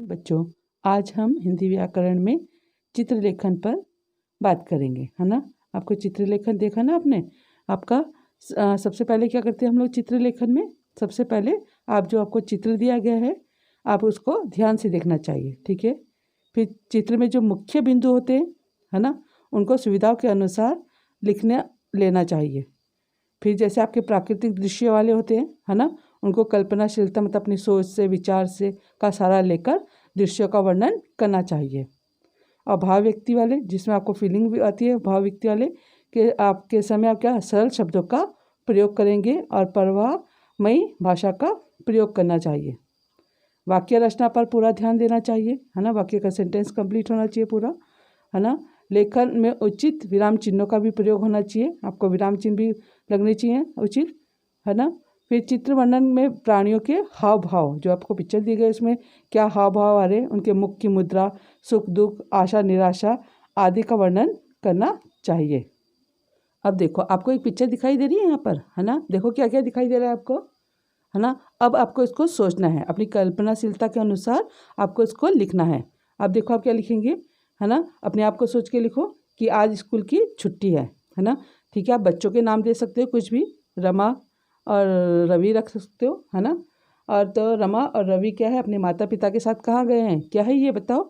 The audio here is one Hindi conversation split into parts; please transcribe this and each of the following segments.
बच्चों, आज हम हिंदी व्याकरण में चित्रलेखन पर बात करेंगे, है ना। आपको चित्रलेखन देखा ना आपने। आपका सबसे पहले क्या करते हैं हम लोग चित्रलेखन में। सबसे पहले आप जो आपको चित्र दिया गया है आप उसको ध्यान से देखना चाहिए, ठीक है। फिर चित्र में जो मुख्य बिंदु होते हैं, है ना, उनको सुविधाओं के अनुसार लिखने लेना चाहिए। फिर जैसे आपके प्राकृतिक दृश्य वाले होते हैं, है ना, उनको कल्पनाशीलता मतलब अपनी सोच से विचार से का सहारा लेकर दृश्यों का वर्णन करना चाहिए। और भाव व्यक्ति वाले जिसमें आपको फीलिंग भी आती है, भाव व्यक्ति वाले कि आपके समय आप क्या सरल शब्दों का प्रयोग करेंगे और प्रवाहमयी भाषा का प्रयोग करना चाहिए। वाक्य रचना पर पूरा ध्यान देना चाहिए, है ना। वाक्य का सेंटेंस कंप्लीट होना चाहिए पूरा, है ना। लेखन में उचित विराम चिन्हों का भी प्रयोग होना चाहिए। आपको विराम चिन्ह भी लगने चाहिए उचित, है ना। फिर चित्र वर्णन में प्राणियों के हाव भाव, जो आपको पिक्चर दी गई उसमें क्या हाव भाव आ रहे हैं, उनके मुख की मुद्रा, सुख दुख, आशा निराशा आदि का वर्णन करना चाहिए। अब देखो आपको एक पिक्चर दिखाई दे रही है यहाँ पर, है ना। देखो क्या क्या दिखाई दे रहा है आपको, है ना। अब आपको इसको सोचना है, अपनी कल्पनाशीलता के अनुसार आपको इसको लिखना है। अब देखो आप क्या लिखेंगे, है ना। अपने आप को सोच के लिखो कि आज स्कूल की छुट्टी है ना। ठीक है, आप बच्चों के नाम दे सकते हो कुछ भी, रमा और रवि रख सकते हो, है ना। और तो रमा और रवि क्या है, अपने माता पिता के साथ कहाँ गए हैं, क्या है ये बताओ,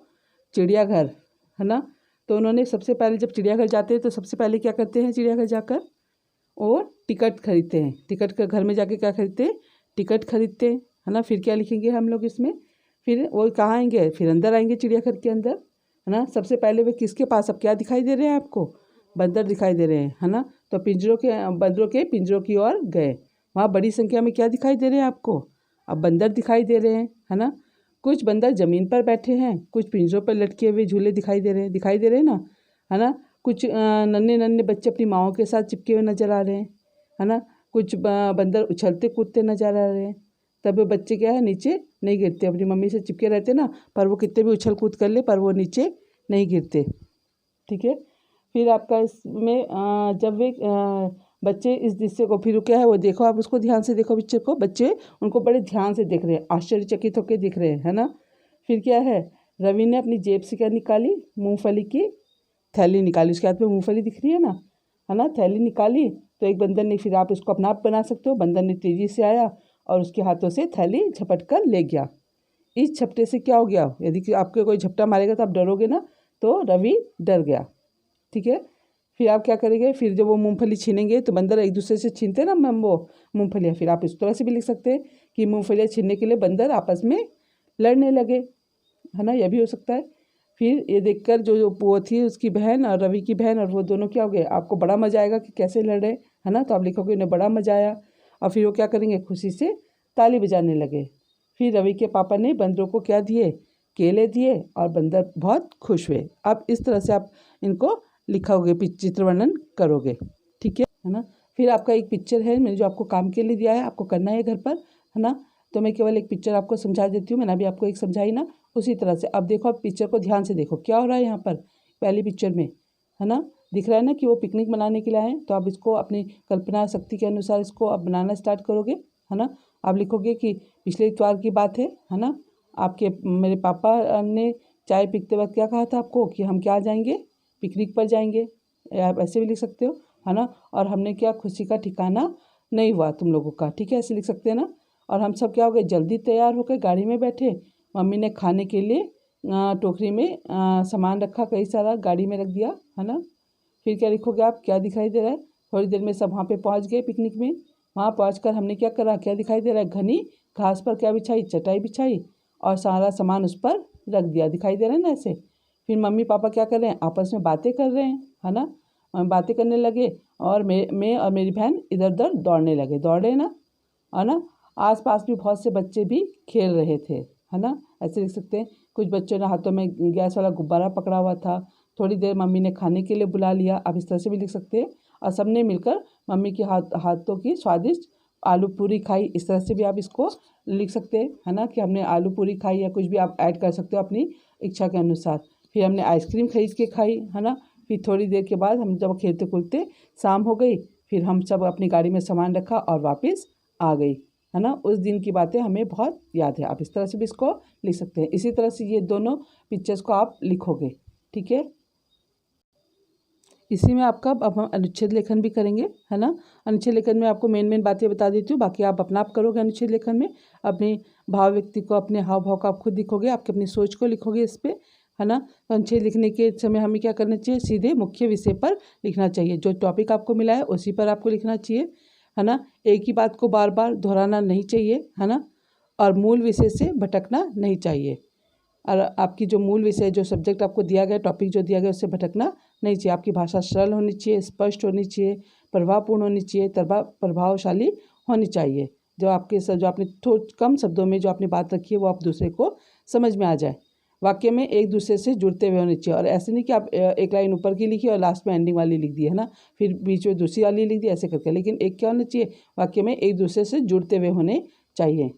चिड़ियाघर, है ना। तो उन्होंने सबसे पहले जब चिड़ियाघर जाते हैं तो सबसे पहले क्या करते हैं, चिड़ियाघर जाकर वो टिकट खरीदते हैं। टिकट का घर में जाके क्या खरीदते हैं, टिकट खरीदते हैं, है ना। फिर क्या लिखेंगे हम लोग इसमें, फिर वो कहाँ आएंगे, फिर अंदर आएंगे चिड़ियाघर के अंदर, है ना। सबसे पहले वे किसके पास, अब क्या दिखाई दे रहे हैं आपको, बंदर दिखाई दे रहे हैं, है ना। तो बंदरों के पिंजरों की ओर गए। वहाँ बड़ी संख्या में क्या दिखाई दे रहे हैं आपको, अब बंदर दिखाई दे रहे हैं, है ना। कुछ बंदर ज़मीन पर बैठे हैं, कुछ पिंजरों पर लटके हुए झूले दिखाई दे रहे हैं ना, है ना। कुछ नन्हे नन्हे बच्चे अपनी माओं के साथ चिपके हुए नजर आ रहे हैं, है ना। कुछ बंदर उछलते कूदते नजर आ रहे हैं। तब वो बच्चे क्या है, नीचे नहीं गिरते, अपनी मम्मी से चिपके रहते ना, पर वो कितने भी उछल कूद कर ले पर वो नीचे नहीं गिरते, ठीक है। फिर आपका इसमें जब वे बच्चे इस दृश्य को, फिर क्या है वो देखो, आप उसको ध्यान से देखो पिक्चर को, बच्चे उनको बड़े ध्यान से देख रहे हैं, आश्चर्यचकित होकर दिख रहे हैं, है ना। फिर क्या है, रवि ने अपनी जेब से क्या निकाली, मूंगफली की थैली निकाली, उसके हाथ में मूंगफली दिख रही है ना, थैली निकाली। तो एक बंदर ने, फिर आप इसको अपना आप बना सकते हो, बंदर ने तेजी से आया और उसके हाथों से थैली झपट कर ले गया। इस झपटे से क्या हो गया, यदि आपको कोई झपटा मारेगा तो आप डरोगे ना, तो रवि डर गया, ठीक है। फिर आप क्या करेंगे, फिर जब वो मूंगफली छीनेंगे तो बंदर एक दूसरे से छीनते ना वो मूंगफलियाँ, फिर आप इस तरह से भी लिख सकते हैं कि मूंगफलियाँ छीनने के लिए बंदर आपस में लड़ने लगे, है ना, यह भी हो सकता है। फिर ये देखकर जो वो थी उसकी बहन और रवि की बहन और वो दोनों क्या हो गए, आपको बड़ा मजा आएगा कि कैसे लड़े, है ना। तो आप लिखोगे उन्हें बड़ा मजा आया, और फिर वो क्या करेंगे, खुशी से ताली बजाने लगे। फिर रवि के पापा ने बंदरों को क्या दिए, केले दिए और बंदर बहुत खुश हुए। अब इस तरह से आप इनको लिखोगे, चित्र वर्णन करोगे, ठीक है ना। फिर आपका एक पिक्चर है, मैंने जो आपको काम के लिए दिया है, आपको करना है घर पर, है ना। तो मैं केवल एक पिक्चर आपको समझा देती हूँ, मैंने अभी आपको एक समझाई ना, उसी तरह से अब देखो, आप पिक्चर को ध्यान से देखो क्या हो रहा है यहाँ पर। पहली पिक्चर में, है ना, दिख रहा है ना कि वो पिकनिक मनाने के लिए आए हैं। तो आप इसको अपनी कल्पना शक्ति के अनुसार इसको आप बनाना स्टार्ट करोगे, है ना। आप लिखोगे कि पिछले इतवार की बात है ना, आपके मेरे पापा ने चाय पीते वक्त क्या कहा था आपको कि हम क्या जाएंगे, पिकनिक पर जाएंगे, आप ऐसे भी लिख सकते हो, है ना। और हमने क्या, खुशी का ठिकाना नहीं हुआ तुम लोगों का, ठीक है, ऐसे लिख सकते हैं ना। और हम सब क्या हो गए, जल्दी तैयार होकर गाड़ी में बैठे, मम्मी ने खाने के लिए टोकरी में सामान रखा, कई सारा गाड़ी में रख दिया, है ना। फिर क्या लिखोगे आप, क्या दिखाई दे रहा है, थोड़ी देर में सब वहाँ पे पहुँच गए पिकनिक में। वहाँ पहुँचकर हमने क्या करा, क्या दिखाई दे रहा है, घनी घास पर क्या बिछाई, चटाई बिछाई और सारा सामान उस पर रख दिया, दिखाई दे रहा है ना ऐसे। फिर मम्मी पापा क्या कर रहे हैं, आपस में बातें कर रहे हैं, है ना, बातें करने लगे। और मैं और मेरी बहन इधर उधर दौड़े ना, है ना। आस पास भी बहुत से बच्चे भी खेल रहे थे, है ना, ऐसे लिख सकते हैं। कुछ बच्चों ने हाथों में गैस वाला गुब्बारा पकड़ा हुआ था। थोड़ी देर मम्मी ने खाने के लिए बुला लिया, आप इस तरह से भी लिख सकते हैं। और सबने मिलकर मम्मी के हाथों की स्वादिष्ट आलू पूरी खाई, इस तरह से भी आप इसको लिख सकते हैं, है ना, कि हमने आलू पूरी खाई, या कुछ भी आप ऐड कर सकते हो अपनी इच्छा के अनुसार। फिर हमने आइसक्रीम खरीद के खाई, है ना। फिर थोड़ी देर के बाद हम जब खेलते खुलते शाम हो गई, फिर हम सब अपनी गाड़ी में सामान रखा और वापस आ गई, है ना, उस दिन की बातें हमें बहुत याद है। आप इस तरह से भी इसको लिख सकते हैं। इसी तरह से ये दोनों पिक्चर्स को आप लिखोगे, ठीक है। इसी में आपका अब हम अनुच्छेद लेखन भी करेंगे, है ना। अनुच्छेद लेखन में आपको मेन बातें बता देती हूँ, बाकी आप अपना आप करोगे। अनुच्छेद लेखन में अपने भाव व्यक्ति को, अपने हाव भाव को आप खुद लिखोगे, आपकी अपनी सोच को लिखोगे इस पर, है ना। तो अनुच्छेद लिखने के समय हमें क्या करना चाहिए, सीधे मुख्य विषय पर लिखना चाहिए। जो टॉपिक आपको मिला है उसी पर आपको लिखना चाहिए, है ना। एक ही बात को बार बार दोहराना नहीं चाहिए, है ना। और मूल विषय से भटकना नहीं चाहिए। और आपकी जो मूल विषय, जो सब्जेक्ट आपको दिया गया, टॉपिक जो दिया गया, उससे भटकना नहीं चाहिए। आपकी भाषा सरल होनी चाहिए, स्पष्ट होनी चाहिए, प्रभावपूर्ण होनी चाहिए, प्रभावशाली होनी चाहिए। जो आपने कम शब्दों में जो आपने बात रखी है वो आप दूसरे को समझ में आ जाए। वाक्य में एक दूसरे से जुड़ते हुए होने चाहिए। और ऐसे नहीं कि आप एक लाइन ऊपर की लिखी और लास्ट में एंडिंग वाली लिख दी, है ना, फिर बीच में दूसरी वाली लिख दी, ऐसे करके। लेकिन एक क्या होना चाहिए, वाक्य में एक दूसरे से जुड़ते हुए होने चाहिए।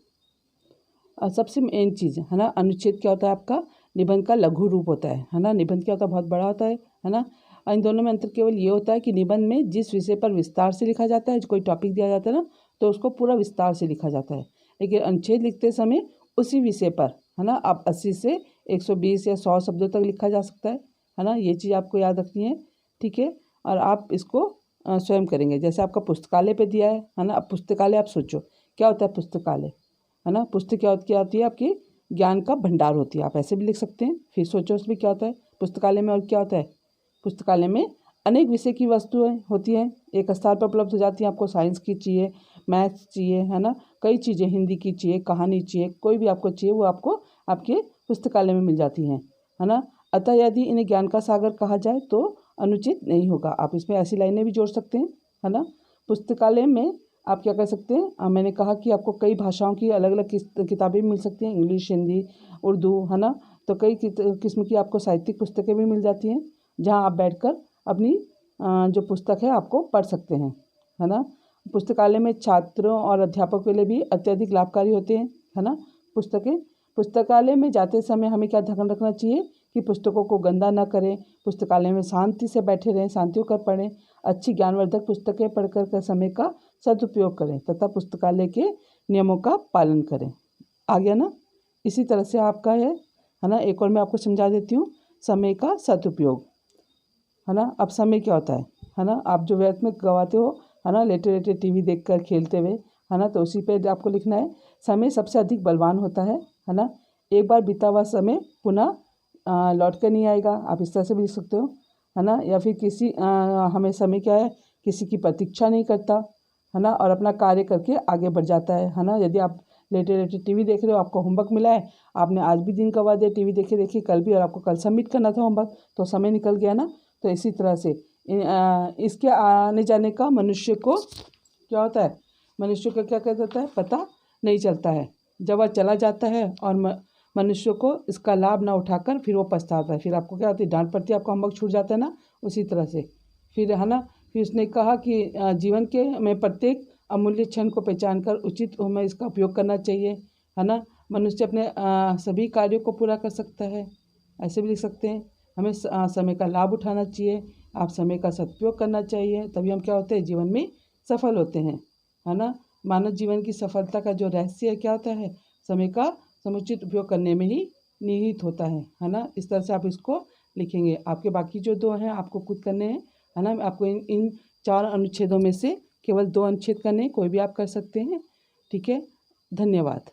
और सबसे मेन चीज़, है ना, अनुच्छेद क्या होता है आपका, निबंध का लघु रूप होता है ना। निबंध क्या होता है, बहुत बड़ा होता है ना। और इन दोनों में अंतर केवल ये होता है कि निबंध में जिस विषय पर विस्तार से लिखा जाता है, जो कोई टॉपिक दिया जाता है ना, तो उसको पूरा विस्तार से लिखा जाता है। लेकिन अनुच्छेद लिखते समय उसी विषय पर, है ना, आप 80 से 120 या 100 शब्दों तक लिखा जा सकता है ना। ये चीज़ आपको याद रखनी है, ठीक है। और आप इसको स्वयं करेंगे। जैसे आपका पुस्तकालय पे दिया है ना। अब पुस्तकालय आप सोचो क्या होता है पुस्तकालय, है ना। पुस्तक क्या होती है, आपकी ज्ञान का भंडार होती है। आप ऐसे भी लिख सकते हैं। फिर सोचो उसमें क्या होता है पुस्तकालय में, और क्या होता है पुस्तकालय में, अनेक विषय की वस्तुएं होती हैं, एक स्थान पर उपलब्ध हो जाती हैं। आपको साइंस की चाहिए, मैथ्स चाहिए, है ना, कई चीज़ें, हिंदी की चाहिए, कहानी चाहिए, कोई भी आपको चाहिए वो आपको आपके पुस्तकालय में मिल जाती हैं, है ना। अतः यदि इन्हें ज्ञान का सागर कहा जाए तो अनुचित नहीं होगा। आप इसमें ऐसी लाइनें भी जोड़ सकते हैं, है ना। पुस्तकालय में आप क्या कर सकते हैं, मैंने कहा कि आपको कई भाषाओं की अलग अलग किताबें मिल सकती हैं, इंग्लिश, हिंदी, उर्दू, है ना। तो कई किस्म की आपको साहित्यिक पुस्तकें भी मिल जाती हैं, जहां आप बैठकर अपनी जो पुस्तक है आपको पढ़ सकते हैं, है ना। पुस्तकालय में छात्रों और अध्यापकों के लिए भी अत्यधिक लाभकारी होते हैं, है ना, पुस्तकें। पुस्तकालय में जाते समय हमें क्या ध्यान रखना चाहिए कि पुस्तकों को गंदा ना करें, पुस्तकालय में शांति से बैठे रहें, शांति होकर पढ़ें, अच्छी ज्ञानवर्धक पुस्तकें पढ़कर समय का सदुपयोग करें तथा पुस्तकालय के नियमों का पालन करें। आ गया ना। इसी तरह से आपका है ना। एक और मैं आपको समझा देती हूँ, समय का सदुपयोग, है ना। अब समय क्या होता है ना, आप जो व्यर्थ में गवाते हो, है ना, लेटे लेटे टीवी देखकर, खेलते हुए, है ना, तो उसी पे आपको लिखना है। समय सबसे अधिक बलवान होता है ना। एक बार बीता हुआ समय पुनः लौट कर नहीं आएगा। आप इस तरह से भी लिख सकते हो, है ना। या फिर हमें समय क्या है, किसी की प्रतीक्षा नहीं करता, है ना, और अपना कार्य करके आगे बढ़ जाता है ना। यदि आप लेटे लेटे टीवी देख रहे हो, आपको होमवर्क मिला है, आपने आज भी दिन गवा दिया टीवी देखे देखे, कल भी, और आपको कल सबमिट करना था होमवर्क, तो समय निकल गया ना। तो इसी तरह से इसके आने जाने का मनुष्य को क्या होता है, मनुष्य को क्या कहता है, पता नहीं चलता है। जब वह चला जाता है और मनुष्य को इसका लाभ ना उठाकर फिर वो पछताता है। फिर आपको क्या होती है, डांट पड़ती है, आपका होमवर्क छूट जाता है ना। उसी तरह से फिर, है ना, फिर उसने कहा कि जीवन के में प्रत्येक अमूल्य क्षण को पहचान कर उचित में इसका उपयोग करना चाहिए, है ना। मनुष्य अपने सभी कार्यों को पूरा कर सकता है, ऐसे भी लिख सकते हैं। हमें समय का लाभ उठाना चाहिए, आप समय का सदुपयोग करना चाहिए, तभी हम क्या होते हैं, जीवन में सफल होते हैं, है ना। मानव जीवन की सफलता का जो रहस्य है क्या होता है, समय का समुचित उपयोग करने में ही निहित होता है ना। इस तरह से आप इसको लिखेंगे। आपके बाकी जो दो हैं आपको खुद करने हैं, है ना। आपको इन 4 अनुच्छेदों में से केवल 2 अनुच्छेद करने, कोई भी आप कर सकते हैं, ठीक है। धन्यवाद।